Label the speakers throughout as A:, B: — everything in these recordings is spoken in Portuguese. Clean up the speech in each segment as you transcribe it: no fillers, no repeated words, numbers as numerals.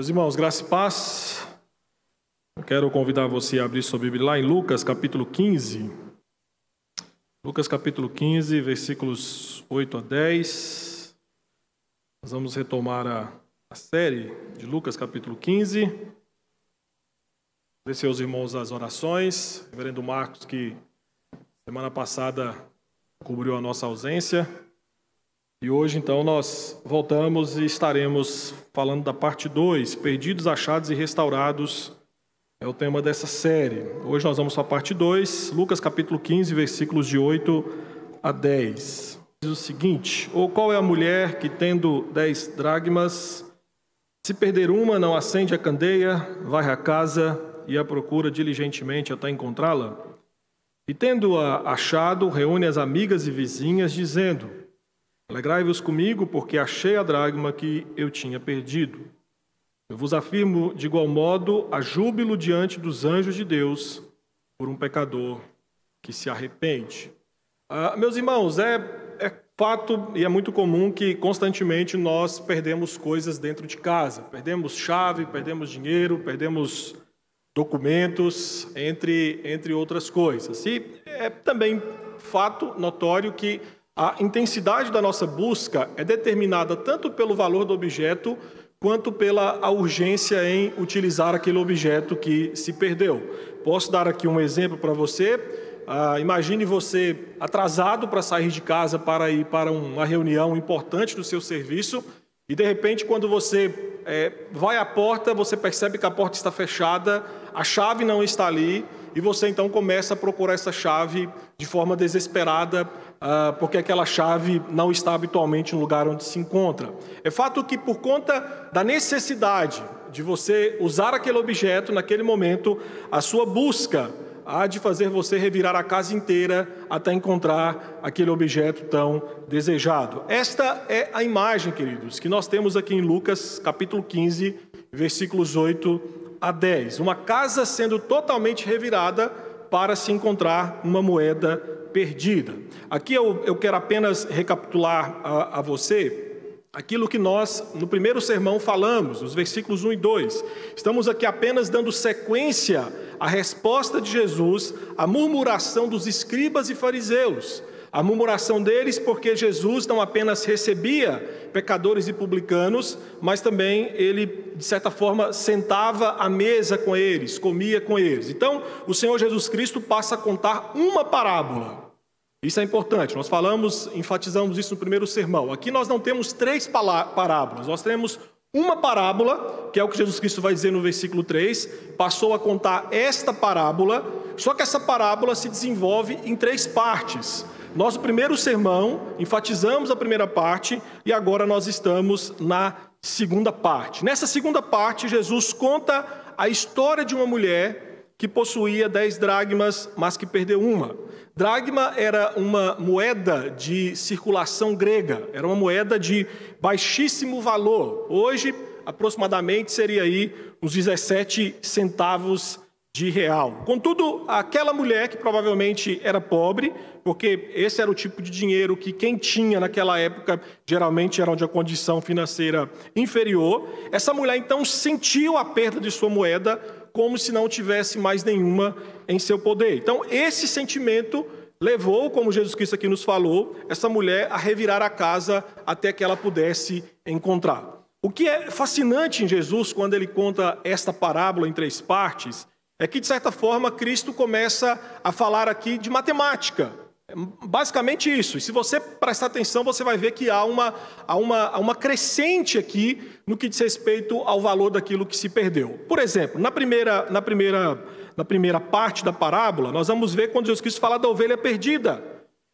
A: Meus irmãos, graça e paz. Eu quero convidar você a abrir sua Bíblia lá em Lucas capítulo 15. Lucas capítulo 15, versículos 8 a 10. Nós vamos retomar a série de Lucas capítulo 15. Agradecer aos irmãos as orações. Reverendo Marcos, que semana passada cobriu a nossa ausência. E hoje, então, nós voltamos e estaremos falando da parte 2, Perdidos, Achados e Restaurados, é o tema dessa série. Hoje nós vamos para a parte 2, Lucas capítulo 15, versículos de 8 a 10. Diz o seguinte: ou qual é a mulher que, tendo 10 dracmas, se perder uma, não acende a candeia, varre a casa e a procura diligentemente até encontrá-la? E tendo-a achado, reúne as amigas e vizinhas, dizendo: alegrai-vos comigo, porque achei a dracma que eu tinha perdido. Eu vos afirmo, de igual modo, há júbilo diante dos anjos de Deus por um pecador que se arrepende. Meus irmãos, é fato e é muito comum que constantemente nós perdemos coisas dentro de casa. Perdemos chave, perdemos dinheiro, perdemos documentos, entre outras coisas. E é também fato notório que a intensidade da nossa busca é determinada tanto pelo valor do objeto, quanto pela a urgência em utilizar aquele objeto que se perdeu. Posso dar aqui um exemplo para você. Imagine você atrasado para sair de casa para ir para uma reunião importante do seu serviço, e de repente, quando você vai à porta, você percebe que a porta está fechada, a chave não está ali, e você então começa a procurar essa chave de forma desesperada, porque aquela chave não está habitualmente no lugar onde se encontra. É fato que, por conta da necessidade de você usar aquele objeto naquele momento, a sua busca há de fazer você revirar a casa inteira até encontrar aquele objeto tão desejado. Esta é a imagem, queridos, que nós temos aqui em Lucas capítulo 15, versículos 8 a 10. Uma casa sendo totalmente revirada para se encontrar uma moeda perdida. Aqui eu quero apenas recapitular a você aquilo que nós, no primeiro sermão, falamos, nos versículos 1 e 2. Estamos aqui apenas dando sequência à resposta de Jesus à murmuração dos escribas e fariseus. A murmuração deles porque Jesus não apenas recebia pecadores e publicanos, mas também ele, de certa forma, sentava à mesa com eles, comia com eles. Então, o Senhor Jesus Cristo passa a contar uma parábola. Isso é importante, nós enfatizamos isso no primeiro sermão. Aqui nós não temos 3 parábolas, nós temos uma parábola, que é o que Jesus Cristo vai dizer no versículo 3, passou a contar esta parábola, só que essa parábola se desenvolve em 3 partes. Nós, no primeiro sermão, enfatizamos a primeira parte e agora nós estamos na segunda parte. Nessa segunda parte, Jesus conta a história de uma mulher que possuía 10 dracmas, mas que perdeu uma. Dracma era uma moeda de circulação grega, era uma moeda de baixíssimo valor. Hoje, aproximadamente, seria aí uns 17 centavos de real. Contudo, aquela mulher que provavelmente era pobre, porque esse era o tipo de dinheiro que quem tinha naquela época geralmente era de uma condição financeira inferior, essa mulher então sentiu a perda de sua moeda como se não tivesse mais nenhuma em seu poder. Então, esse sentimento levou, como Jesus Cristo aqui nos falou, essa mulher a revirar a casa até que ela pudesse encontrar. O que é fascinante em Jesus, quando ele conta esta parábola em 3 partes, é que, de certa forma, Cristo começa a falar aqui de matemática. Basicamente isso. E se você prestar atenção, você vai ver que há uma crescente aqui no que diz respeito ao valor daquilo que se perdeu. Por exemplo, na primeira parte da parábola, nós vamos ver quando Jesus Cristo fala da ovelha perdida.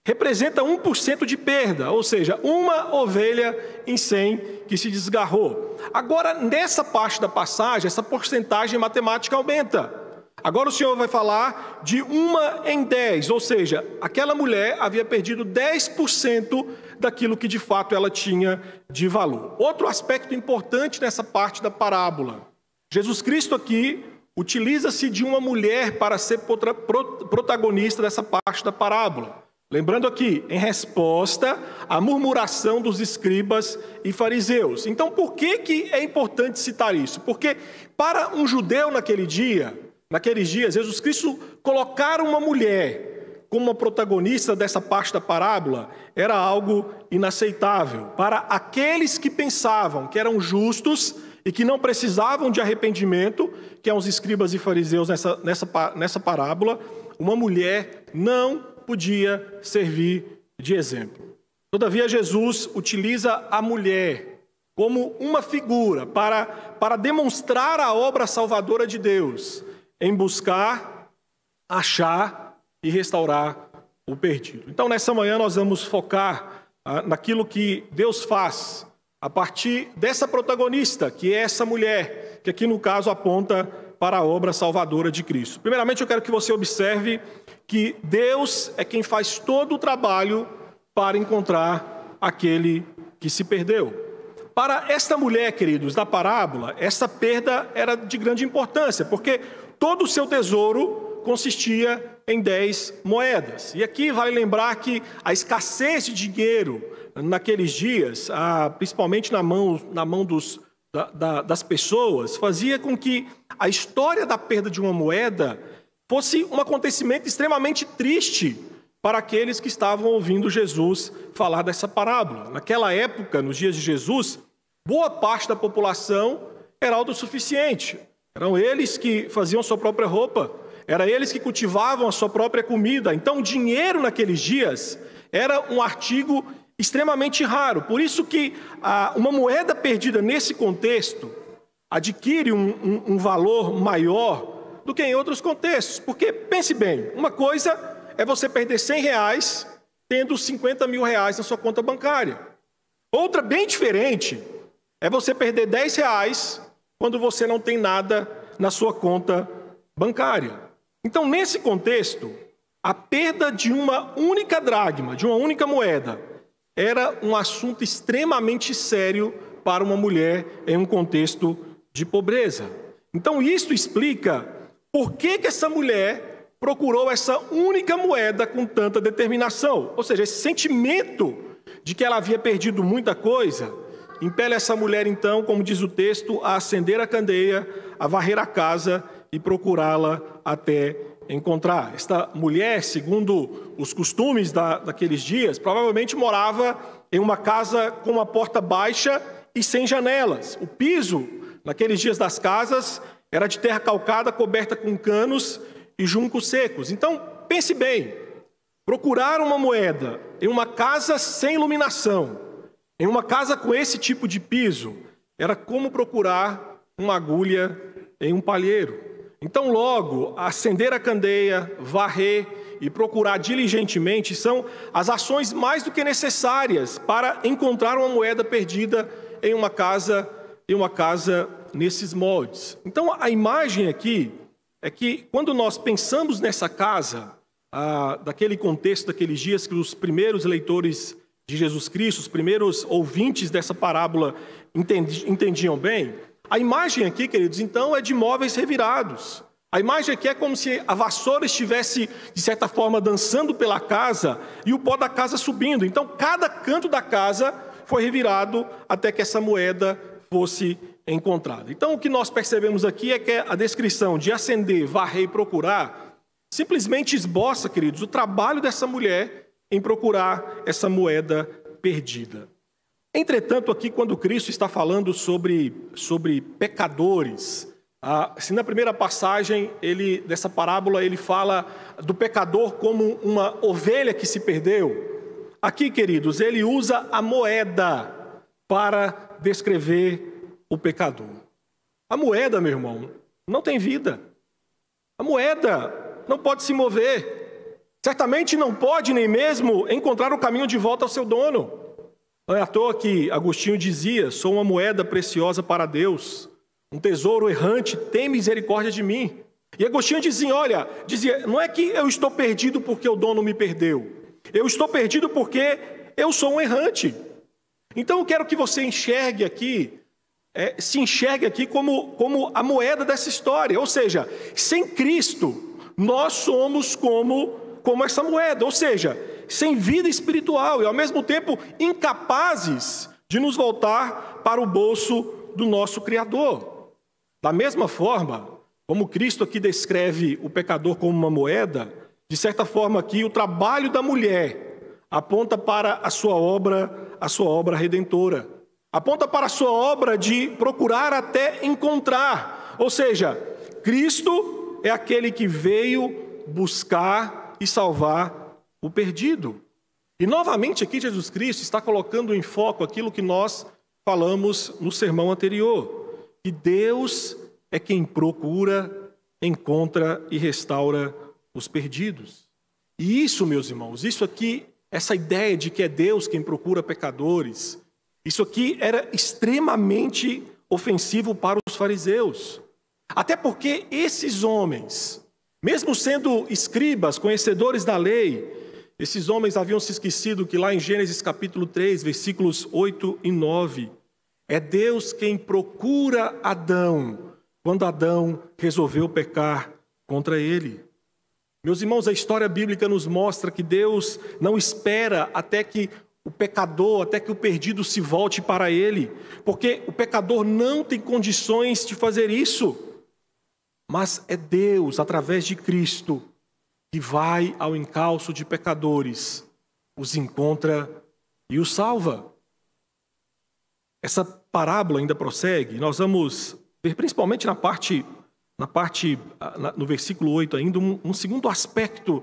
A: Representa 1% de perda, ou seja, uma ovelha em 100 que se desgarrou. Agora, nessa parte da passagem, essa porcentagem matemática aumenta. Agora o Senhor vai falar de 1 em 10, ou seja, aquela mulher havia perdido 10% daquilo que de fato ela tinha de valor. Outro aspecto importante nessa parte da parábola. Jesus Cristo aqui utiliza-se de uma mulher para ser protagonista dessa parte da parábola. Lembrando aqui, em resposta à murmuração dos escribas e fariseus. Então, por que é importante citar isso? Porque para um judeu naqueles dias, Jesus Cristo colocar uma mulher como uma protagonista dessa parte da parábola era algo inaceitável. Para aqueles que pensavam que eram justos e que não precisavam de arrependimento, que são os escribas e fariseus nessa parábola, uma mulher não podia servir de exemplo. Todavia, Jesus utiliza a mulher como uma figura para demonstrar a obra salvadora de Deus em buscar, achar e restaurar o perdido. Então, nessa manhã, nós vamos focar naquilo que Deus faz a partir dessa protagonista, que é essa mulher, que aqui no caso aponta para a obra salvadora de Cristo. Primeiramente, eu quero que você observe que Deus é quem faz todo o trabalho para encontrar aquele que se perdeu. Para esta mulher, queridos, da parábola, essa perda era de grande importância, porque todo o seu tesouro consistia em 10 moedas. E aqui vale lembrar que a escassez de dinheiro naqueles dias, principalmente na mão das pessoas, fazia com que a história da perda de uma moeda fosse um acontecimento extremamente triste para aqueles que estavam ouvindo Jesus falar dessa parábola. Naquela época, nos dias de Jesus, boa parte da população era autossuficiente. Eram eles que faziam sua própria roupa, eram eles que cultivavam a sua própria comida. Então, o dinheiro naqueles dias era um artigo extremamente raro. Por isso que uma moeda perdida nesse contexto adquire um valor maior do que em outros contextos. Porque, pense bem, uma coisa é você perder R$100 tendo R$50 mil na sua conta bancária. Outra, bem diferente, é você perder R$10 quando você não tem nada na sua conta bancária. Então, nesse contexto, a perda de uma única dracma, de uma única moeda, era um assunto extremamente sério para uma mulher em um contexto de pobreza. Então, isso explica por que essa mulher procurou essa única moeda com tanta determinação. Ou seja, esse sentimento de que ela havia perdido muita coisa impele essa mulher, então, como diz o texto, a acender a candeia, a varrer a casa e procurá-la até encontrar. Esta mulher, segundo os costumes daqueles dias, provavelmente morava em uma casa com uma porta baixa e sem janelas. O piso, naqueles dias das casas, era de terra calcada, coberta com canos e juncos secos. Então, pense bem, procurar uma moeda em uma casa sem iluminação, em uma casa com esse tipo de piso, era como procurar uma agulha em um palheiro. Então, logo, acender a candeia, varrer e procurar diligentemente são as ações mais do que necessárias para encontrar uma moeda perdida em uma casa nesses moldes. Então, a imagem aqui é que, quando nós pensamos nessa casa, daquele contexto, daqueles dias que os primeiros leitores de Jesus Cristo, os primeiros ouvintes dessa parábola entendiam bem, a imagem aqui, queridos, então, é de móveis revirados. A imagem aqui é como se a vassoura estivesse, de certa forma, dançando pela casa e o pó da casa subindo. Então, cada canto da casa foi revirado até que essa moeda fosse encontrada. Então, o que nós percebemos aqui é que a descrição de acender, varrer e procurar simplesmente esboça, queridos, o trabalho dessa mulher em procurar essa moeda perdida. Entretanto, aqui, quando Cristo está falando sobre pecadores, se na primeira passagem dessa parábola ele fala do pecador como uma ovelha que se perdeu, aqui, queridos, ele usa a moeda para descrever o pecador. A moeda, meu irmão, não tem vida. A moeda não pode se mover. Certamente não pode nem mesmo encontrar o caminho de volta ao seu dono. Não é à toa que Agostinho dizia: sou uma moeda preciosa para Deus, um tesouro errante, tem misericórdia de mim. E Agostinho dizia, não é que eu estou perdido porque o dono me perdeu, eu estou perdido porque eu sou um errante. Então eu quero que você se enxergue aqui como a moeda dessa história. Ou seja, sem Cristo, nós somos como essa moeda. Ou seja, sem vida espiritual e, ao mesmo tempo, incapazes de nos voltar para o bolso do nosso Criador. Da mesma forma, como Cristo aqui descreve o pecador como uma moeda, de certa forma aqui o trabalho da mulher aponta para a sua obra redentora. Aponta para a sua obra de procurar até encontrar. Ou seja, Cristo é aquele que veio buscar e salvar o perdido. E novamente aqui Jesus Cristo está colocando em foco aquilo que nós falamos no sermão anterior, que Deus é quem procura, encontra e restaura os perdidos. E isso, meus irmãos, isso aqui, essa ideia de que é Deus quem procura pecadores, isso aqui era extremamente ofensivo para os fariseus. Até porque esses homens, mesmo sendo escribas, conhecedores da lei, esses homens haviam se esquecido que lá em Gênesis capítulo 3, versículos 8 e 9, é Deus quem procura Adão, quando Adão resolveu pecar contra ele. Meus irmãos, a história bíblica nos mostra que Deus não espera até que o pecador, até que o perdido se volte para ele, porque o pecador não tem condições de fazer isso. Mas é Deus, através de Cristo, que vai ao encalço de pecadores, os encontra e os salva. Essa parábola ainda prossegue. Nós vamos ver, principalmente no versículo 8 ainda, um segundo aspecto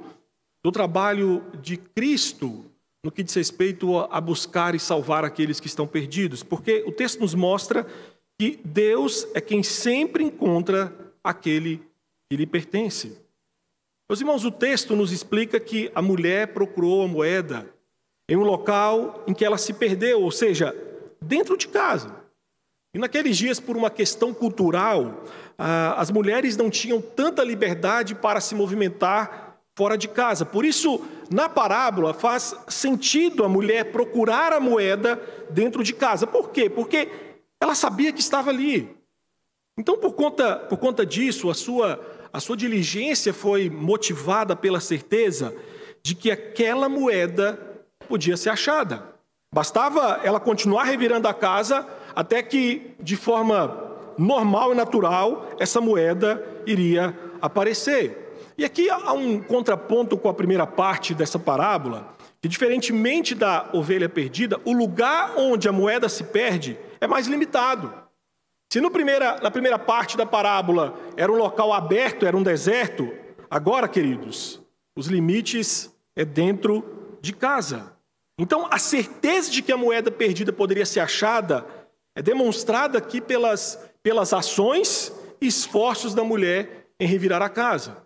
A: do trabalho de Cristo no que diz respeito a buscar e salvar aqueles que estão perdidos. Porque o texto nos mostra que Deus é quem sempre encontra aquele que lhe pertence. Meus irmãos, o texto nos explica que a mulher procurou a moeda em um local em que ela se perdeu, ou seja, dentro de casa. E naqueles dias, por uma questão cultural, as mulheres não tinham tanta liberdade para se movimentar fora de casa. Por isso, na parábola, faz sentido a mulher procurar a moeda dentro de casa. Por quê? Porque ela sabia que estava ali. Então, por conta disso, a sua diligência foi motivada pela certeza de que aquela moeda podia ser achada. Bastava ela continuar revirando a casa até que, de forma normal e natural, essa moeda iria aparecer. E aqui há um contraponto com a primeira parte dessa parábola, que, diferentemente da ovelha perdida, o lugar onde a moeda se perde é mais limitado. Se na primeira parte da parábola era um local aberto, era um deserto, agora, queridos, os limites é dentro de casa. Então, a certeza de que a moeda perdida poderia ser achada é demonstrada aqui pelas ações e esforços da mulher em revirar a casa.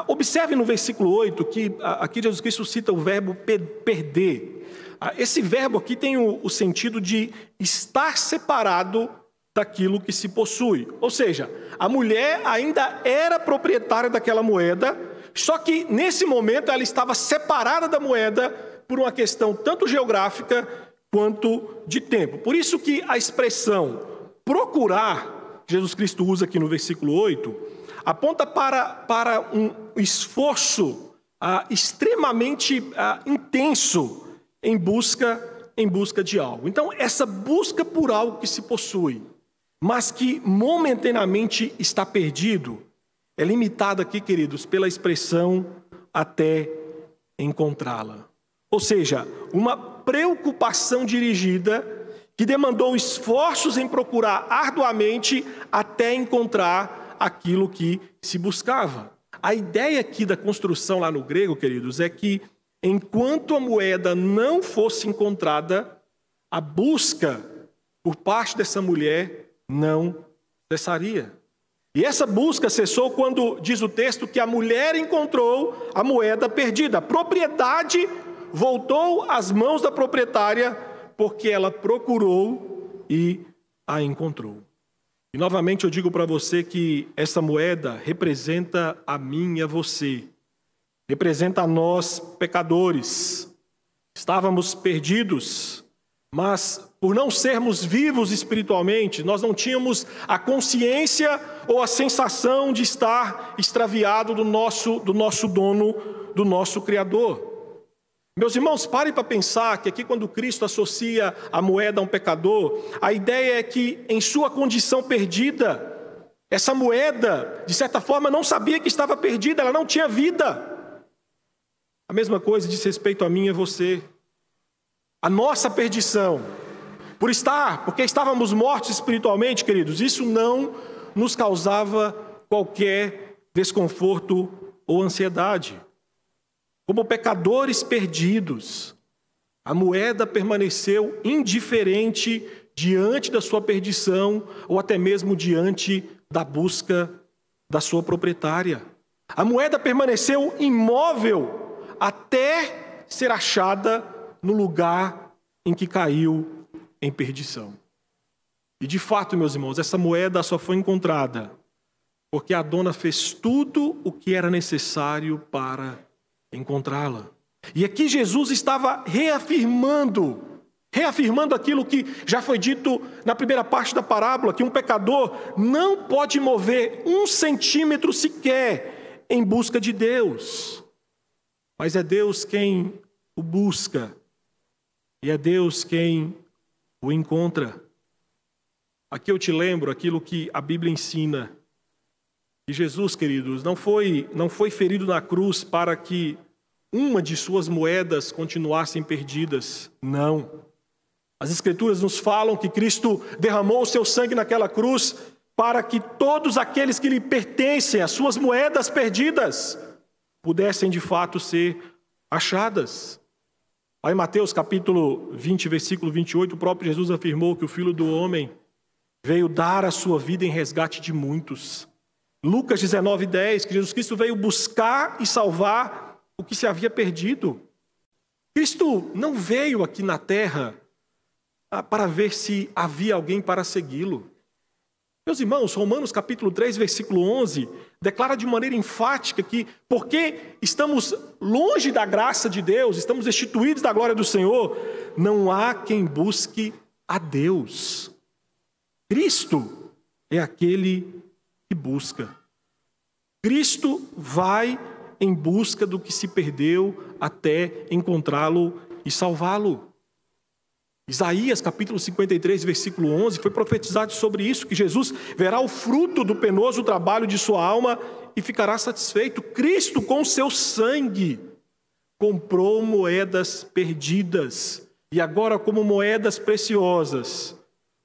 A: Observe no versículo 8 que aqui Jesus Cristo cita o verbo perder. Esse verbo aqui tem o sentido de estar separado daquilo que se possui. Ou seja, a mulher ainda era proprietária daquela moeda, só que nesse momento ela estava separada da moeda por uma questão tanto geográfica quanto de tempo. Por isso que a expressão procurar, que Jesus Cristo usa aqui no versículo 8, aponta para um esforço extremamente intenso em busca de algo. Então, essa busca por algo que se possui, mas que momentaneamente está perdido, é limitada aqui, queridos, pela expressão até encontrá-la. Ou seja, uma preocupação dirigida que demandou esforços em procurar arduamente até encontrar aquilo que se buscava. A ideia aqui da construção lá no grego, queridos, é que enquanto a moeda não fosse encontrada, a busca por parte dessa mulher não cessaria. E essa busca cessou quando diz o texto que a mulher encontrou a moeda perdida. A propriedade voltou às mãos da proprietária porque ela procurou e a encontrou. E novamente eu digo para você que essa moeda representa a mim e a você. Representa a nós, pecadores. Estávamos perdidos, mas por não sermos vivos espiritualmente, nós não tínhamos a consciência ou a sensação de estar extraviado do nosso dono, do nosso Criador. Meus irmãos, parem para pensar que aqui quando Cristo associa a moeda a um pecador, a ideia é que em sua condição perdida, essa moeda, de certa forma, não sabia que estava perdida, ela não tinha vida. A mesma coisa diz respeito a mim e a você. A nossa perdição, porque estávamos mortos espiritualmente, queridos, isso não nos causava qualquer desconforto ou ansiedade. Como pecadores perdidos, a moeda permaneceu indiferente diante da sua perdição ou até mesmo diante da busca da sua proprietária. A moeda permaneceu imóvel até ser achada no lugar em que caiu em perdição. E de fato, meus irmãos, essa moeda só foi encontrada porque a dona fez tudo o que era necessário para encontrá-la. E aqui Jesus estava reafirmando aquilo que já foi dito na primeira parte da parábola, que um pecador não pode mover 1 centímetro sequer em busca de Deus. Mas é Deus quem o busca e é Deus quem o encontra. Aqui eu te lembro aquilo que a Bíblia ensina. E Jesus, queridos, não foi ferido na cruz para que uma de suas moedas continuassem perdidas. Não. As Escrituras nos falam que Cristo derramou o seu sangue naquela cruz para que todos aqueles que lhe pertencem, as suas moedas perdidas, pudessem de fato ser achadas. Aí em Mateus capítulo 20, versículo 28, o próprio Jesus afirmou que o Filho do Homem veio dar a sua vida em resgate de muitos. Lucas 19:10, que Jesus Cristo veio buscar e salvar o que se havia perdido. Cristo não veio aqui na terra para ver se havia alguém para segui-lo. Meus irmãos, Romanos capítulo 3, versículo 11, declara de maneira enfática que, porque estamos longe da graça de Deus, estamos destituídos da glória do Senhor, não há quem busque a Deus. Cristo é aquele que busca. Cristo vai em busca do que se perdeu até encontrá-lo e salvá-lo. Isaías capítulo 53, versículo 11, foi profetizado sobre isso, que Jesus verá o fruto do penoso trabalho de sua alma e ficará satisfeito. Cristo, com seu sangue, comprou moedas perdidas e agora, como moedas preciosas,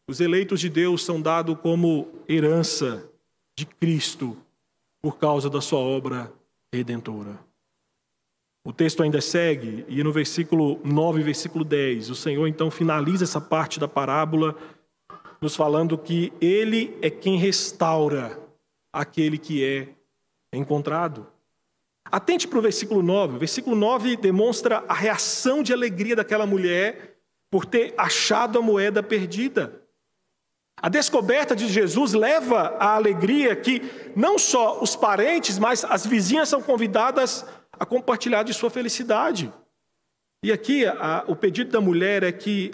A: os eleitos de Deus são dados como herança de Cristo por causa da sua obra redentora. O texto ainda segue, e no versículo 9 e versículo 10, o Senhor então finaliza essa parte da parábola, nos falando que Ele é quem restaura aquele que é encontrado. Atente para o versículo 9. O versículo 9 demonstra a reação de alegria daquela mulher por ter achado a moeda perdida. A descoberta de Jesus leva à alegria que não só os parentes, mas as vizinhas são convidadas a compartilhar de sua felicidade. E aqui o pedido da mulher é que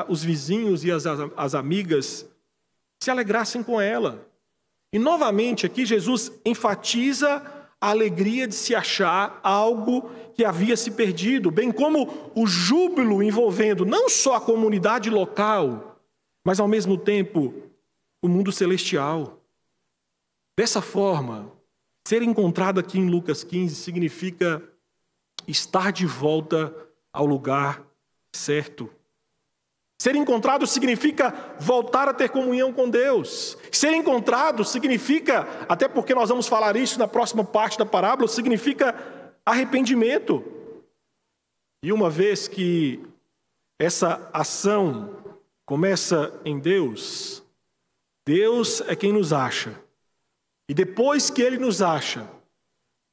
A: os vizinhos e as amigas se alegrassem com ela. E novamente aqui Jesus enfatiza a alegria de se achar algo que havia se perdido, bem como o júbilo envolvendo não só a comunidade local, mas ao mesmo tempo o mundo celestial. Dessa forma, ser encontrado aqui em Lucas 15 significa estar de volta ao lugar certo. Ser encontrado significa voltar a ter comunhão com Deus. Ser encontrado significa, até porque nós vamos falar isso na próxima parte da parábola, significa arrependimento. E uma vez que essa ação começa em Deus, Deus é quem nos acha. E depois que Ele nos acha,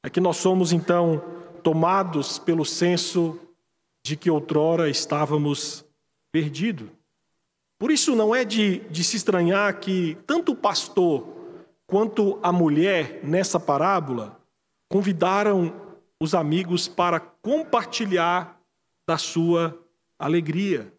A: é que nós somos então tomados pelo senso de que outrora estávamos perdidos. Por isso não é de se estranhar que tanto o pastor quanto a mulher nessa parábola convidaram os amigos para compartilhar da sua alegria.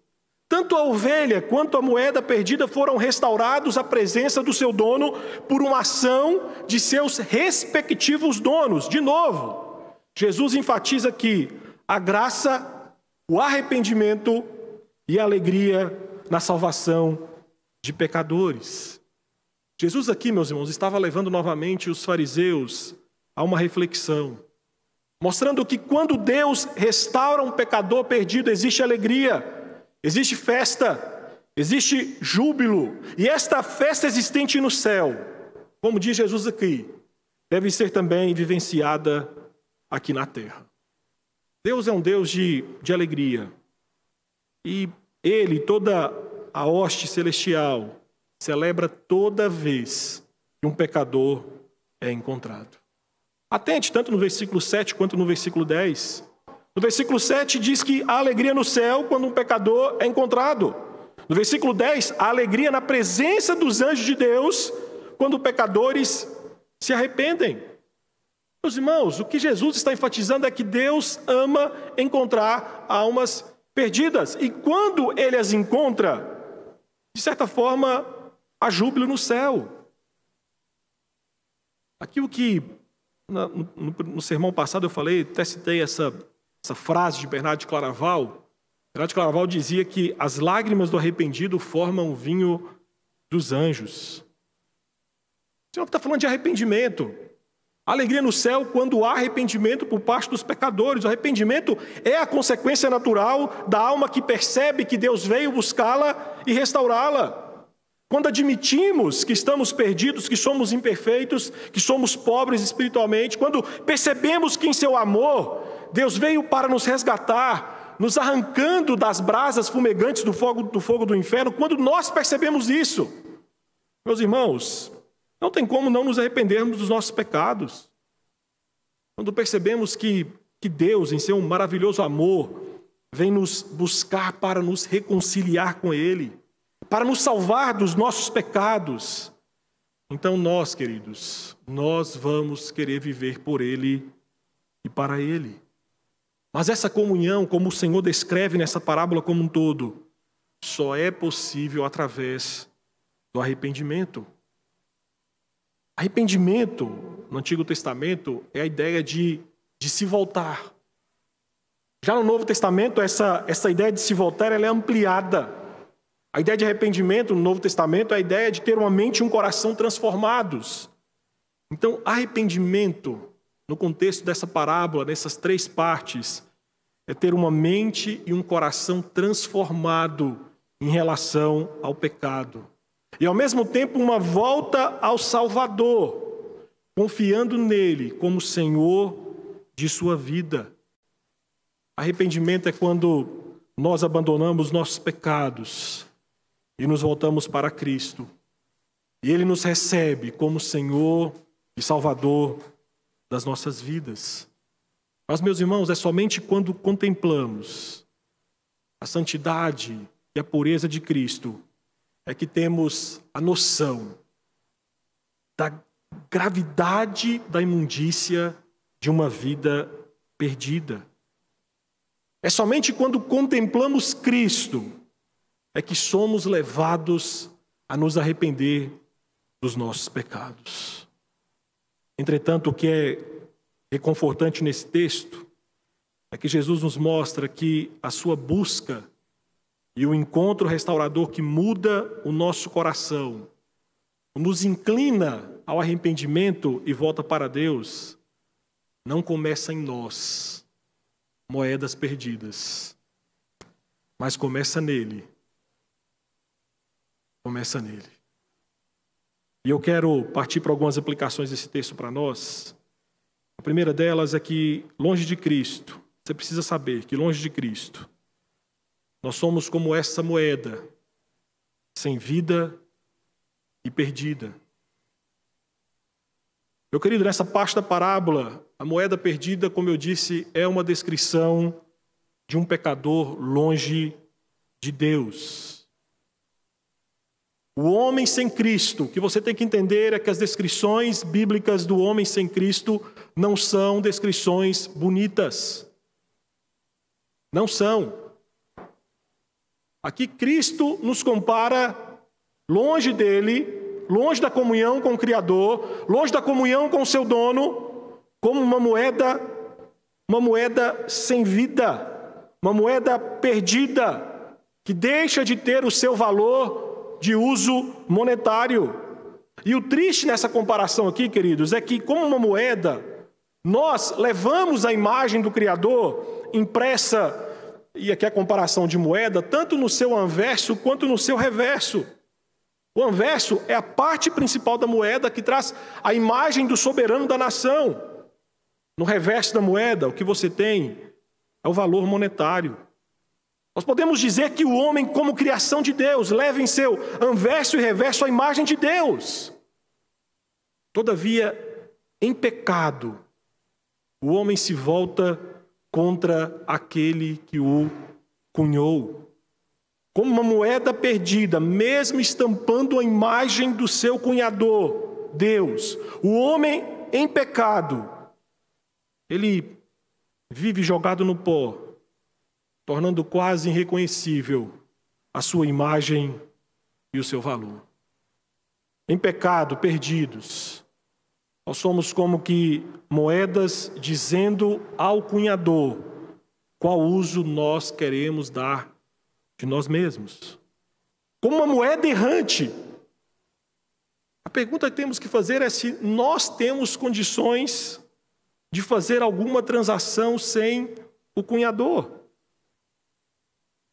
A: Tanto a ovelha quanto a moeda perdida foram restaurados à presença do seu dono por uma ação de seus respectivos donos. De novo, Jesus enfatiza que a graça o arrependimento e a alegria na salvação de pecadores. Jesus aqui, meus irmãos, estava levando novamente os fariseus a uma reflexão, mostrando que quando Deus restaura um pecador perdido, existe alegria, existe festa, existe júbilo. E esta festa existente no céu, como diz Jesus aqui, deve ser também vivenciada aqui na terra. Deus é um Deus de alegria. E Ele, toda a hoste celestial, celebra toda vez que um pecador é encontrado. Atente tanto no versículo 7 quanto no versículo 10. No versículo 7 diz que há alegria no céu quando um pecador é encontrado. No versículo 10, há alegria na presença dos anjos de Deus quando pecadores se arrependem. Meus irmãos, o que Jesus está enfatizando é que Deus ama encontrar almas perdidas. E quando Ele as encontra, de certa forma, há júbilo no céu. Aquilo que no sermão passado eu falei, até citei essa frase de Bernardo de Claraval. Bernardo de Claraval dizia que as lágrimas do arrependido formam o vinho dos anjos. O Senhor está falando de arrependimento. A alegria no céu quando há arrependimento por parte dos pecadores. O arrependimento é a consequência natural da alma que percebe que Deus veio buscá-la e restaurá-la. Quando admitimos que estamos perdidos, que somos imperfeitos, que somos pobres espiritualmente, quando percebemos que em seu amor Deus veio para nos resgatar, nos arrancando das brasas fumegantes do fogo do inferno, quando nós percebemos isso, meus irmãos, não tem como não nos arrependermos dos nossos pecados. Quando percebemos que Deus, em seu maravilhoso amor, vem nos buscar para nos reconciliar com Ele, para nos salvar dos nossos pecados, então nós, queridos, nós vamos querer viver por Ele e para Ele. Mas essa comunhão, como o Senhor descreve nessa parábola como um todo, só é possível através do arrependimento. Arrependimento, no Antigo Testamento, é a ideia de se voltar. Já no Novo Testamento, essa ideia de se voltar ela é ampliada. A ideia de arrependimento no Novo Testamento é a ideia de ter uma mente e um coração transformados. Então, arrependimento, no contexto dessa parábola, nessas três partes, é ter uma mente e um coração transformado em relação ao pecado. E, ao mesmo tempo, uma volta ao Salvador, confiando nele como Senhor de sua vida. Arrependimento é quando nós abandonamos nossos pecados e nos voltamos para Cristo. E Ele nos recebe como Senhor e Salvador das nossas vidas. Mas, meus irmãos, é somente quando contemplamos a santidade e a pureza de Cristo é que temos a noção da gravidade da imundícia de uma vida perdida. É somente quando contemplamos Cristo é que somos levados a nos arrepender dos nossos pecados. Entretanto, o que é reconfortante nesse texto é que Jesus nos mostra que a sua busca e o encontro restaurador que muda o nosso coração, nos inclina ao arrependimento e volta para Deus, não começa em nós, moedas perdidas, mas começa nele. Começa nele. E eu quero partir para algumas aplicações desse texto para nós. A primeira delas é que, longe de Cristo, você precisa saber que longe de Cristo, nós somos como essa moeda, sem vida e perdida. Meu querido, nessa parte da parábola, a moeda perdida, como eu disse, é uma descrição de um pecador longe de Deus. O homem sem Cristo, o que você tem que entender é que as descrições bíblicas do homem sem Cristo não são descrições bonitas. Não são. Aqui Cristo nos compara longe dele, longe da comunhão com o Criador, longe da comunhão com o seu dono, como uma moeda sem vida, uma moeda perdida, que deixa de ter o seu valor de uso monetário. E o triste nessa comparação aqui, queridos, é que como uma moeda, nós levamos a imagem do Criador impressa, e aqui a comparação de moeda, tanto no seu anverso quanto no seu reverso. O anverso é a parte principal da moeda que traz a imagem do soberano da nação. No reverso da moeda, o que você tem é o valor monetário. Nós podemos dizer que o homem, como criação de Deus, leva em seu anverso e reverso a imagem de Deus. Todavia, em pecado, o homem se volta contra aquele que o cunhou. Como uma moeda perdida, mesmo estampando a imagem do seu cunhador, Deus. O homem em pecado, ele vive jogado no pó, tornando quase irreconhecível a sua imagem e o seu valor. Em pecado, perdidos, nós somos como que moedas dizendo ao cunhador qual uso nós queremos dar de nós mesmos. Como uma moeda errante. A pergunta que temos que fazer é se nós temos condições de fazer alguma transação sem o cunhador.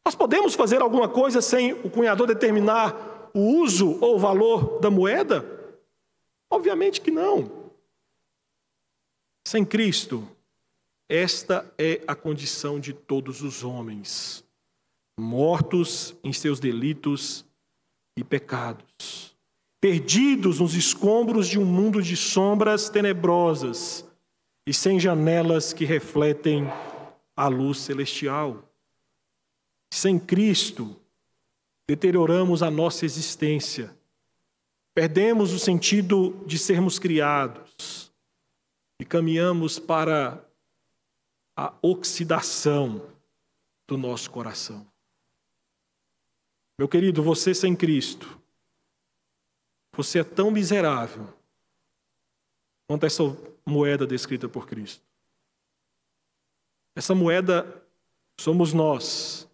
A: Nós podemos fazer alguma coisa sem o cunhador determinar o uso ou o valor da moeda? Obviamente que não. Sem Cristo, esta é a condição de todos os homens, mortos em seus delitos e pecados, perdidos nos escombros de um mundo de sombras tenebrosas e sem janelas que refletem a luz celestial. Sem Cristo, deterioramos a nossa existência, perdemos o sentido de sermos criados e caminhamos para a oxidação do nosso coração. Meu querido, você sem Cristo, você é tão miserável quanto essa moeda descrita por Cristo. Essa moeda somos nós,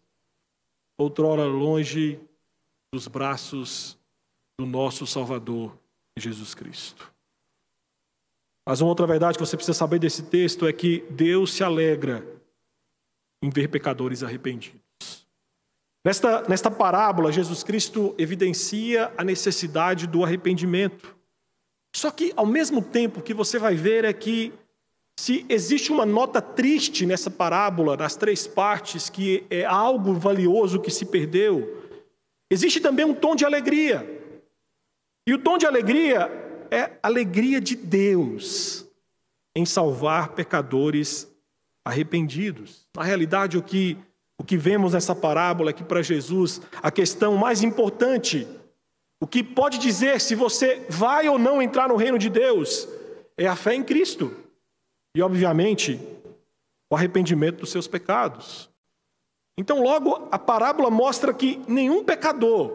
A: outrora longe dos braços do nosso Salvador, Jesus Cristo. Mas uma outra verdade que você precisa saber desse texto é que Deus se alegra em ver pecadores arrependidos. Nesta parábola, Jesus Cristo evidencia a necessidade do arrependimento. Só que, ao mesmo tempo, o que você vai ver é que se existe uma nota triste nessa parábola, nas três partes, que é algo valioso que se perdeu, existe também um tom de alegria. E o tom de alegria é a alegria de Deus em salvar pecadores arrependidos. Na realidade, o que vemos nessa parábola é que para Jesus a questão mais importante, o que pode dizer se você vai ou não entrar no reino de Deus, é a fé em Cristo. E, obviamente, o arrependimento dos seus pecados. Então, logo, a parábola mostra que nenhum pecador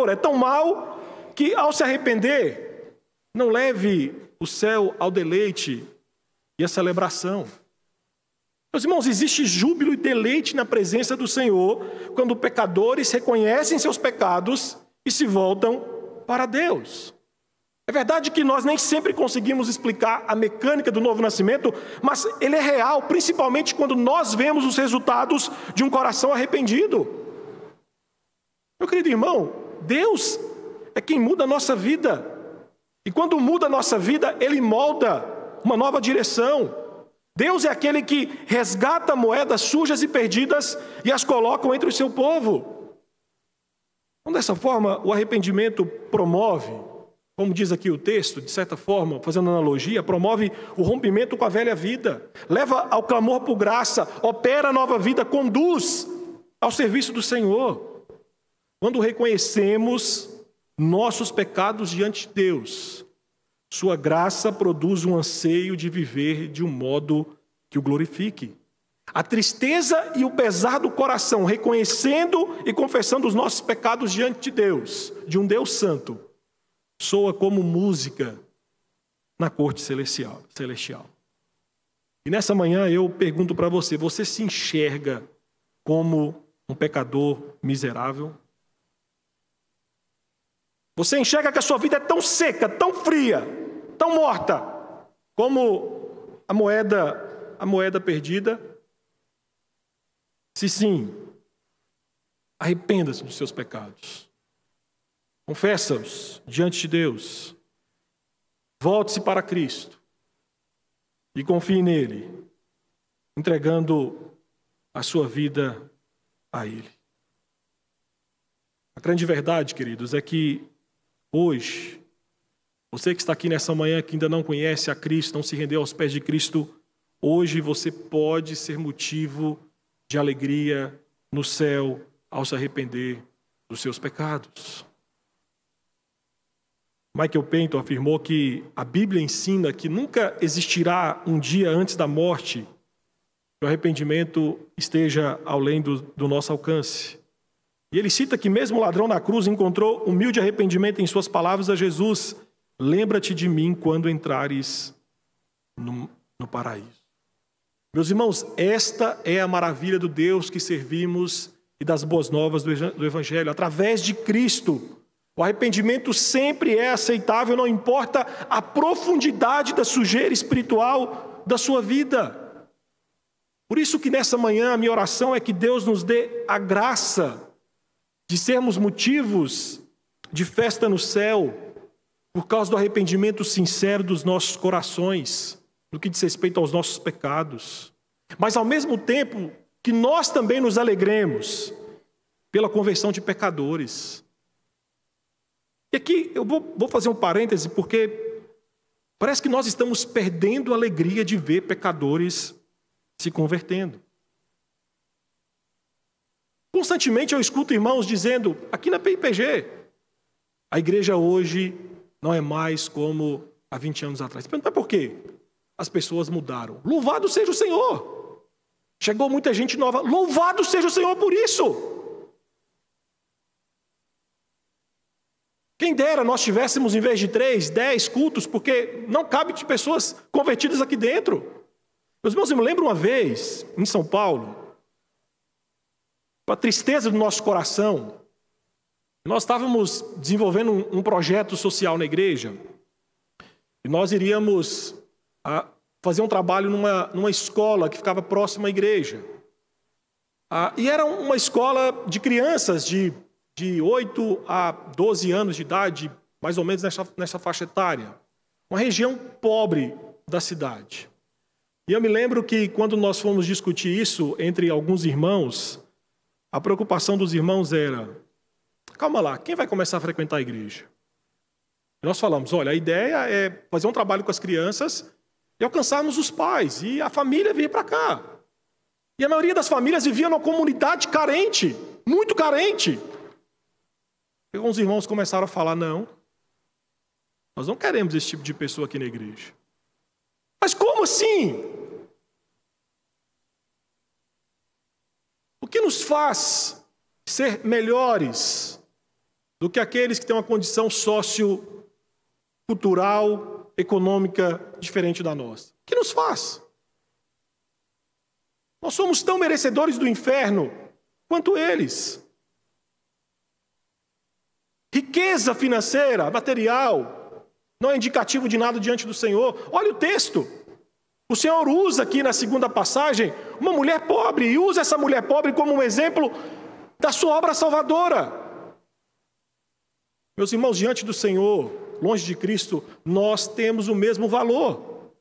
A: é tão mau que, ao se arrepender, não leve o céu ao deleite e à celebração. Meus irmãos, existe júbilo e deleite na presença do Senhor quando pecadores reconhecem seus pecados e se voltam para Deus. É verdade que nós nem sempre conseguimos explicar a mecânica do novo nascimento, mas ele é real, principalmente quando nós vemos os resultados de um coração arrependido. Meu querido irmão, Deus é quem muda a nossa vida. E quando muda a nossa vida, Ele molda uma nova direção. Deus é aquele que resgata moedas sujas e perdidas e as coloca entre o seu povo. Então, dessa forma, o arrependimento promove, como diz aqui o texto, de certa forma, fazendo analogia, promove o rompimento com a velha vida, leva ao clamor por graça, opera a nova vida, conduz ao serviço do Senhor. Quando reconhecemos nossos pecados diante de Deus, sua graça produz um anseio de viver de um modo que o glorifique. A tristeza e o pesar do coração, reconhecendo e confessando os nossos pecados diante de Deus, de um Deus santo, soa como música na corte celestial. E nessa manhã eu pergunto para você, você se enxerga como um pecador miserável? Você enxerga que a sua vida é tão seca, tão fria, tão morta, como a moeda perdida? Se sim, arrependa-se dos seus pecados. Confessa-os diante de Deus. Volte-se para Cristo e confie nele, entregando a sua vida a Ele. A grande verdade, queridos, é que hoje, você que está aqui nessa manhã, que ainda não conhece a Cristo, não se rendeu aos pés de Cristo, hoje você pode ser motivo de alegria no céu ao se arrepender dos seus pecados. Michael Penton afirmou que a Bíblia ensina que nunca existirá um dia antes da morte que o arrependimento esteja além do nosso alcance. E ele cita que mesmo o ladrão na cruz encontrou humilde arrependimento em suas palavras a Jesus: lembra-te de mim quando entrares no paraíso. Meus irmãos, esta é a maravilha do Deus que servimos e das boas novas do Evangelho. Através de Cristo, o arrependimento sempre é aceitável, não importa a profundidade da sujeira espiritual da sua vida. Por isso que nessa manhã a minha oração é que Deus nos dê a graça de sermos motivos de festa no céu por causa do arrependimento sincero dos nossos corações, no que diz respeito aos nossos pecados. Mas ao mesmo tempo que nós também nos alegremos pela conversão de pecadores. E aqui eu vou fazer um parêntese, porque parece que nós estamos perdendo a alegria de ver pecadores se convertendo. Constantemente eu escuto irmãos dizendo, aqui na PIPG, a igreja hoje não é mais como há 20 anos atrás. Mas por quê? As pessoas mudaram. Louvado seja o Senhor! Chegou muita gente nova. Louvado seja o Senhor por isso! Quem dera nós tivéssemos, em vez de 3, 10 cultos, porque não cabe de pessoas convertidas aqui dentro. Meus irmãos, eu me lembro uma vez, em São Paulo, com a tristeza do nosso coração, nós estávamos desenvolvendo um projeto social na igreja, e nós iríamos fazer um trabalho numa escola que ficava próxima à igreja. E era uma escola de crianças de 8 a 12 anos de idade, mais ou menos nessa faixa etária. Uma região pobre da cidade. E eu me lembro que quando nós fomos discutir isso entre alguns irmãos, a preocupação dos irmãos era, calma lá, quem vai começar a frequentar a igreja? E nós falamos, olha, a ideia é fazer um trabalho com as crianças e alcançarmos os pais, e a família vir para cá. E a maioria das famílias vivia numa comunidade carente, muito carente. E alguns irmãos começaram a falar, não, nós não queremos esse tipo de pessoa aqui na igreja. Mas como assim? O que nos faz ser melhores do que aqueles que têm uma condição sociocultural, econômica diferente da nossa? O que nos faz? Nós somos tão merecedores do inferno quanto eles. Riqueza financeira, material, não é indicativo de nada diante do Senhor. Olha o texto. O Senhor usa aqui na segunda passagem uma mulher pobre e usa essa mulher pobre como um exemplo da sua obra salvadora. Meus irmãos, diante do Senhor, longe de Cristo, nós temos o mesmo valor.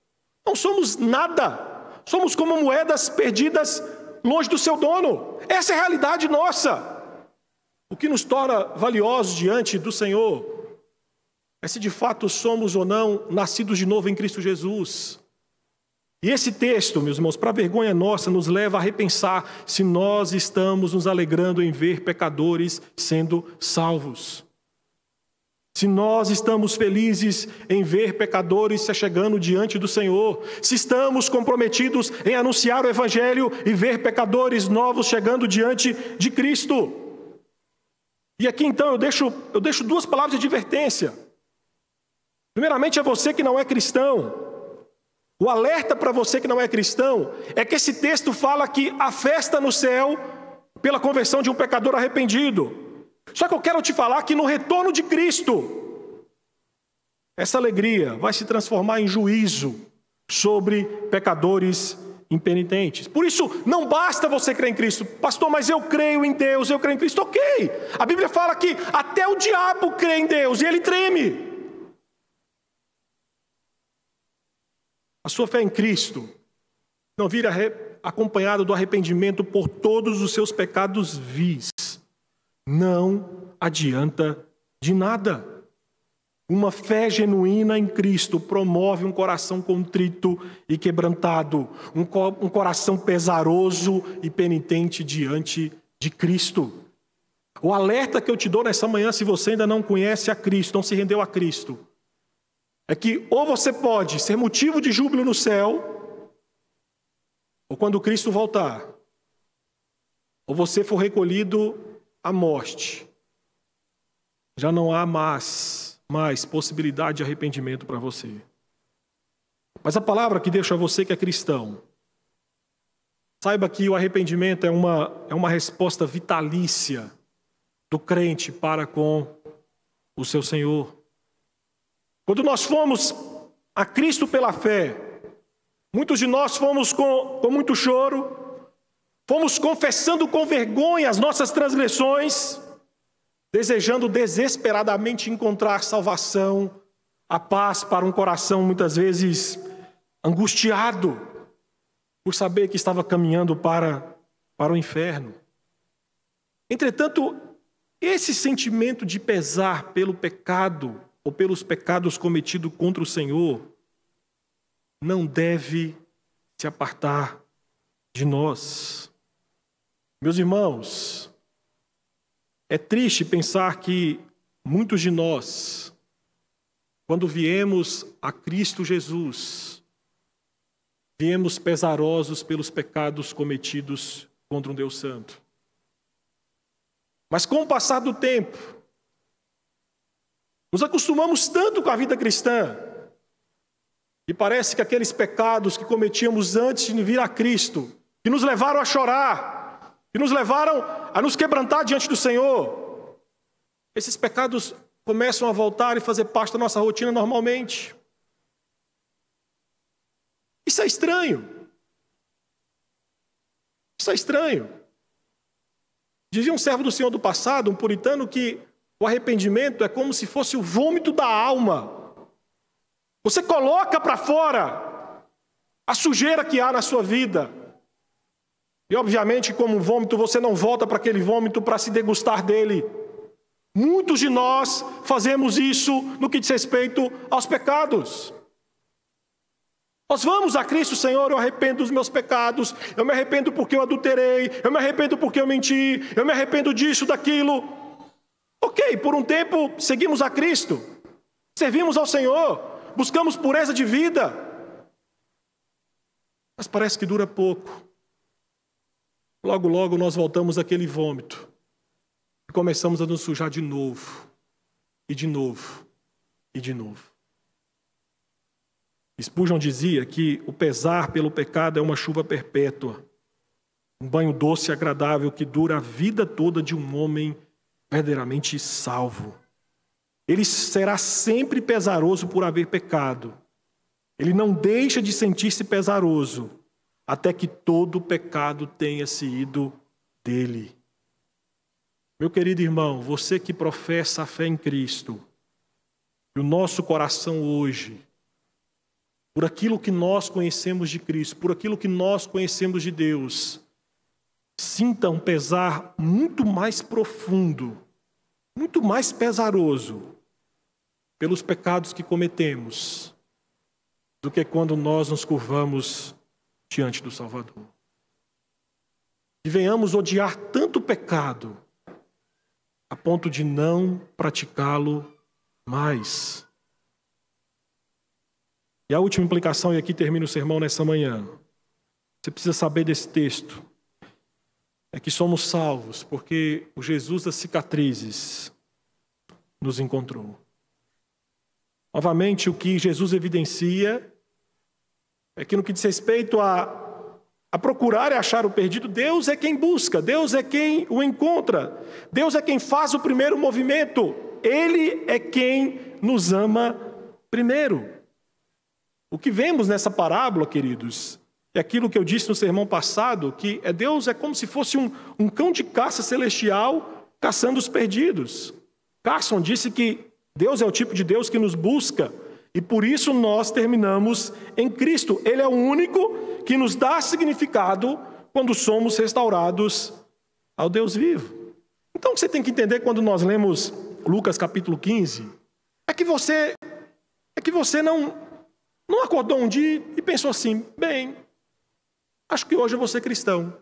A: Não somos nada. Somos como moedas perdidas longe do seu dono. Essa é a realidade nossa. O que nos torna valiosos diante do Senhor é se de fato somos ou não nascidos de novo em Cristo Jesus. E esse texto, meus irmãos, para vergonha nossa, nos leva a repensar se nós estamos nos alegrando em ver pecadores sendo salvos. Se nós estamos felizes em ver pecadores se chegando diante do Senhor. Se estamos comprometidos em anunciar o Evangelho e ver pecadores novos chegando diante de Cristo. E aqui então eu deixo 2 palavras de advertência. Primeiramente, a você que não é cristão, O alerta para você que não é cristão é que esse texto fala que há festa no céu pela conversão de um pecador arrependido. Só que eu quero te falar que no retorno de Cristo, essa alegria vai se transformar em juízo sobre pecadores impenitentes. Por isso, não basta você crer em Cristo. Pastor, mas eu creio em Deus, eu creio em Cristo. Ok, a Bíblia fala que até o diabo crê em Deus e ele treme. A sua fé em Cristo não vira acompanhada do arrependimento por todos os seus pecados vis. Não adianta de nada. Uma fé genuína em Cristo promove um coração contrito e quebrantado, um coração pesaroso e penitente diante de Cristo. O alerta que eu te dou nessa manhã, se você ainda não conhece a Cristo, não se rendeu a Cristo, é que ou você pode ser motivo de júbilo no céu, ou quando Cristo voltar, ou você for recolhido à morte, já não há mais possibilidade de arrependimento para você. Mas a palavra que deixa você que é cristão, saiba que o arrependimento é uma resposta vitalícia do crente para com o seu Senhor. Quando nós fomos a Cristo pela fé, muitos de nós fomos com muito choro, fomos confessando com vergonha as nossas transgressões, desejando desesperadamente encontrar salvação, a paz para um coração muitas vezes angustiado, por saber que estava caminhando para o inferno. Entretanto, esse sentimento de pesar pelo pecado, ou pelos pecados cometidos contra o Senhor, não deve se apartar de nós. Meus irmãos, é triste pensar que muitos de nós, quando viemos a Cristo Jesus, viemos pesarosos pelos pecados cometidos contra um Deus Santo. Mas com o passar do tempo, nos acostumamos tanto com a vida cristã, e parece que aqueles pecados que cometíamos antes de vir a Cristo, que nos levaram a chorar, que nos levaram a nos quebrantar diante do Senhor, esses pecados começam a voltar e fazer parte da nossa rotina normalmente. Isso é estranho. Isso é estranho. Dizia um servo do Senhor do passado, um puritano, que o arrependimento é como se fosse o vômito da alma. Você coloca para fora a sujeira que há na sua vida. E obviamente, como um vômito, você não volta para aquele vômito para se degustar dele. Muitos de nós fazemos isso no que diz respeito aos pecados. Nós vamos a Cristo, Senhor, eu arrependo dos meus pecados, eu me arrependo porque eu adulterei, eu me arrependo porque eu menti, eu me arrependo disso, daquilo. Ok, por um tempo seguimos a Cristo, servimos ao Senhor, buscamos pureza de vida, mas parece que dura pouco. Logo, logo nós voltamos àquele vômito e começamos a nos sujar de novo, e de novo, e de novo. Spurgeon dizia que o pesar pelo pecado é uma chuva perpétua, um banho doce e agradável que dura a vida toda de um homem verdadeiramente salvo. Ele será sempre pesaroso por haver pecado. Ele não deixa de sentir-se pesaroso até que todo o pecado tenha sido dele. Meu querido irmão, você que professa a fé em Cristo, e o nosso coração hoje, por aquilo que nós conhecemos de Cristo, por aquilo que nós conhecemos de Deus, sinta um pesar muito mais profundo, muito mais pesaroso pelos pecados que cometemos do que quando nós nos curvamos diante do Salvador. E venhamos odiar tanto o pecado a ponto de não praticá-lo mais. E a última implicação, e aqui termina o sermão nessa manhã, você precisa saber desse texto, é que somos salvos porque o Jesus das cicatrizes nos encontrou. Novamente, o que Jesus evidencia é que no que diz respeito a procurar e achar o perdido, Deus é quem busca, Deus é quem o encontra, Deus é quem faz o primeiro movimento, Ele é quem nos ama primeiro. O que vemos nessa parábola, queridos, é aquilo que eu disse no sermão passado, que Deus é como se fosse um cão de caça celestial caçando os perdidos. Carson disse que Deus é o tipo de Deus que nos busca, e por isso nós terminamos em Cristo. Ele é o único que nos dá significado quando somos restaurados ao Deus vivo. Então o que você tem que entender quando nós lemos Lucas capítulo 15, é que você não acordou um dia e pensou assim, bem, acho que hoje eu vou ser cristão.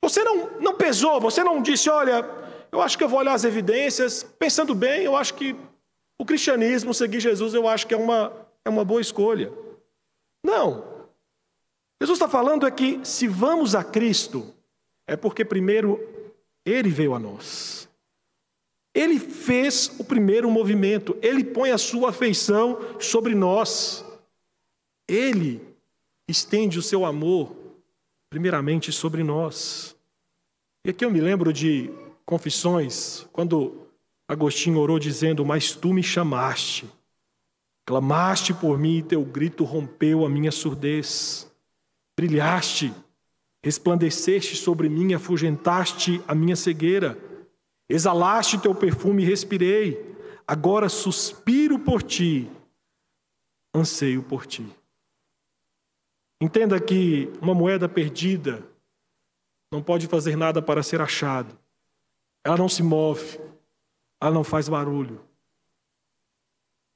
A: Você não pesou, você não disse, olha, eu acho que eu vou olhar as evidências, pensando bem, eu acho que o cristianismo, seguir Jesus, eu acho que é uma boa escolha. Não. Jesus está falando é que se vamos a Cristo, é porque primeiro Ele veio a nós. Ele fez o primeiro movimento, Ele põe a sua afeição sobre nós. Ele estende o seu amor, primeiramente, sobre nós. E aqui eu me lembro de Confissões, quando Agostinho orou dizendo, mas tu me chamaste, clamaste por mim e teu grito rompeu a minha surdez. Brilhaste, resplandeceste sobre mim e afugentaste a minha cegueira. Exalaste teu perfume e respirei. Agora suspiro por ti, anseio por ti. Entenda que uma moeda perdida não pode fazer nada para ser achada. Ela não se move, ela não faz barulho.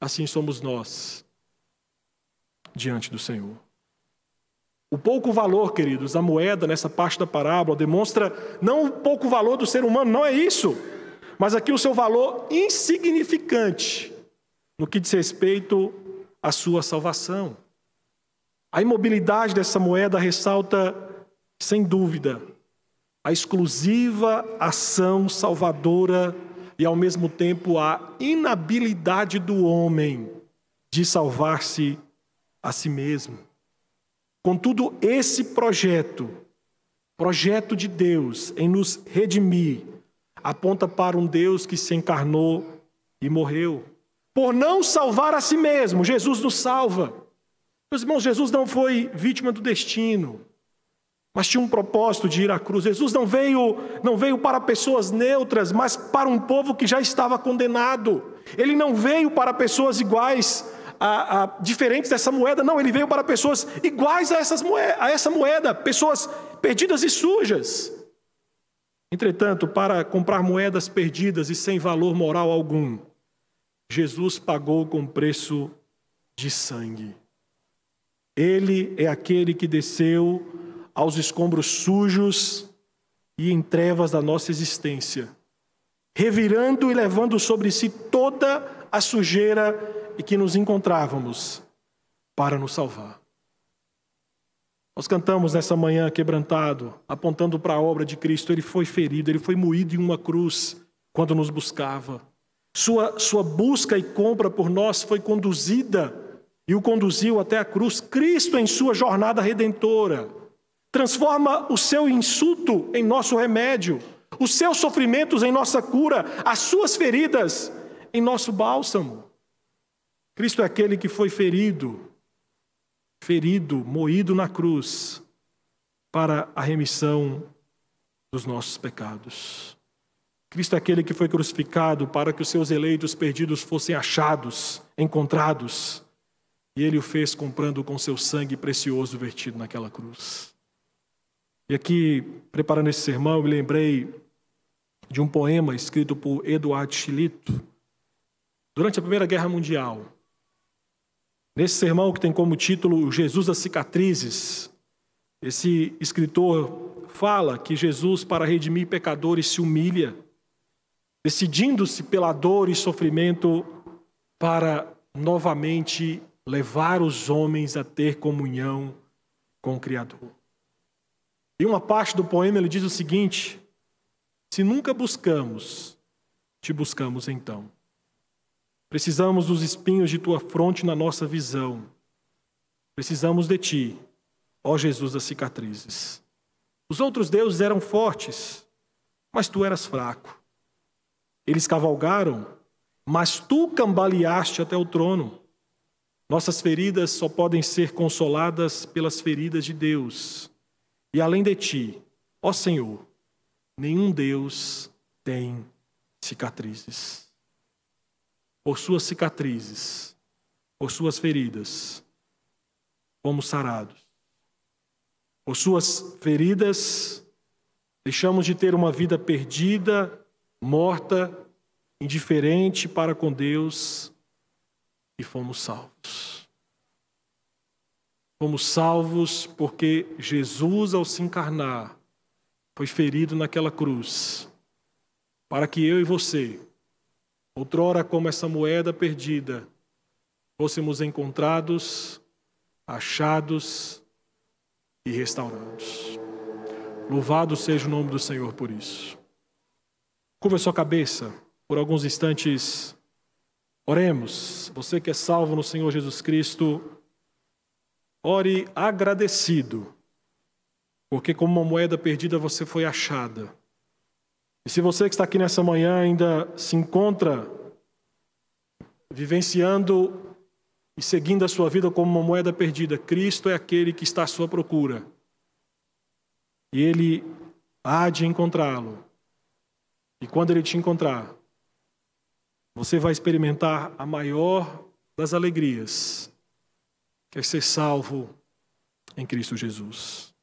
A: Assim somos nós diante do Senhor. O pouco valor, queridos, da moeda nessa parte da parábola demonstra não o pouco valor do ser humano, não é isso, mas aqui o seu valor insignificante no que diz respeito à sua salvação. A imobilidade dessa moeda ressalta, sem dúvida, a exclusiva ação salvadora e, ao mesmo tempo, a inabilidade do homem de salvar-se a si mesmo. Contudo, esse projeto de Deus em nos redimir, aponta para um Deus que se encarnou e morreu. Por não salvar a si mesmo, Jesus nos salva. Meus irmãos, Jesus não foi vítima do destino, mas tinha um propósito de ir à cruz. Jesus não veio para pessoas neutras, mas para um povo que já estava condenado. Ele não veio para pessoas iguais, diferentes dessa moeda, não. Ele veio para pessoas iguais a essa moeda, pessoas perdidas e sujas. Entretanto, para comprar moedas perdidas e sem valor moral algum, Jesus pagou com preço de sangue. Ele é aquele que desceu aos escombros sujos e em trevas da nossa existência, revirando e levando sobre si toda a sujeira em que nos encontrávamos para nos salvar. Nós cantamos nessa manhã quebrantado, apontando para a obra de Cristo. Ele foi ferido, ele foi moído em uma cruz quando nos buscava. Sua busca e compra por nós foi conduzida e o conduziu até a cruz. Cristo, em sua jornada redentora, transforma o seu insulto em nosso remédio, os seus sofrimentos em nossa cura, as suas feridas em nosso bálsamo. Cristo é aquele que foi ferido, moído na cruz, para a remissão dos nossos pecados. Cristo é aquele que foi crucificado para que os seus eleitos perdidos fossem achados, encontrados, e Ele o fez comprando com seu sangue precioso vertido naquela cruz. E aqui, preparando esse sermão, eu me lembrei de um poema escrito por Eduardo Chilito, durante a Primeira Guerra Mundial. Nesse sermão, que tem como título Jesus das Cicatrizes, esse escritor fala que Jesus, para redimir pecadores, se humilha, decidindo-se pela dor e sofrimento para novamente levar os homens a ter comunhão com o Criador. E uma parte do poema ele diz o seguinte: se nunca buscamos, te buscamos então. Precisamos dos espinhos de tua fronte na nossa visão, Precisamos de Ti, ó Jesus das cicatrizes. Os outros deuses eram fortes, mas Tu eras fraco. Eles cavalgaram, mas Tu cambaleaste até o trono. Nossas feridas só podem ser consoladas pelas feridas de Deus. E além de Ti, ó Senhor, nenhum Deus tem cicatrizes. Por suas cicatrizes, por suas feridas, fomos sarados. Por suas feridas, deixamos de ter uma vida perdida, morta, indiferente para com Deus e fomos salvos. Fomos salvos porque Jesus, ao se encarnar, foi ferido naquela cruz, para que eu e você, outrora como essa moeda perdida, fôssemos encontrados, achados e restaurados. Louvado seja o nome do Senhor por isso. Curva sua cabeça por alguns instantes. Oremos. Você que é salvo no Senhor Jesus Cristo, ore agradecido, porque como uma moeda perdida você foi achada. E se você que está aqui nessa manhã ainda se encontra vivenciando e seguindo a sua vida como uma moeda perdida, Cristo é aquele que está à sua procura. E Ele há de encontrá-lo. E quando Ele te encontrar, você vai experimentar a maior das alegrias, que é ser salvo em Cristo Jesus.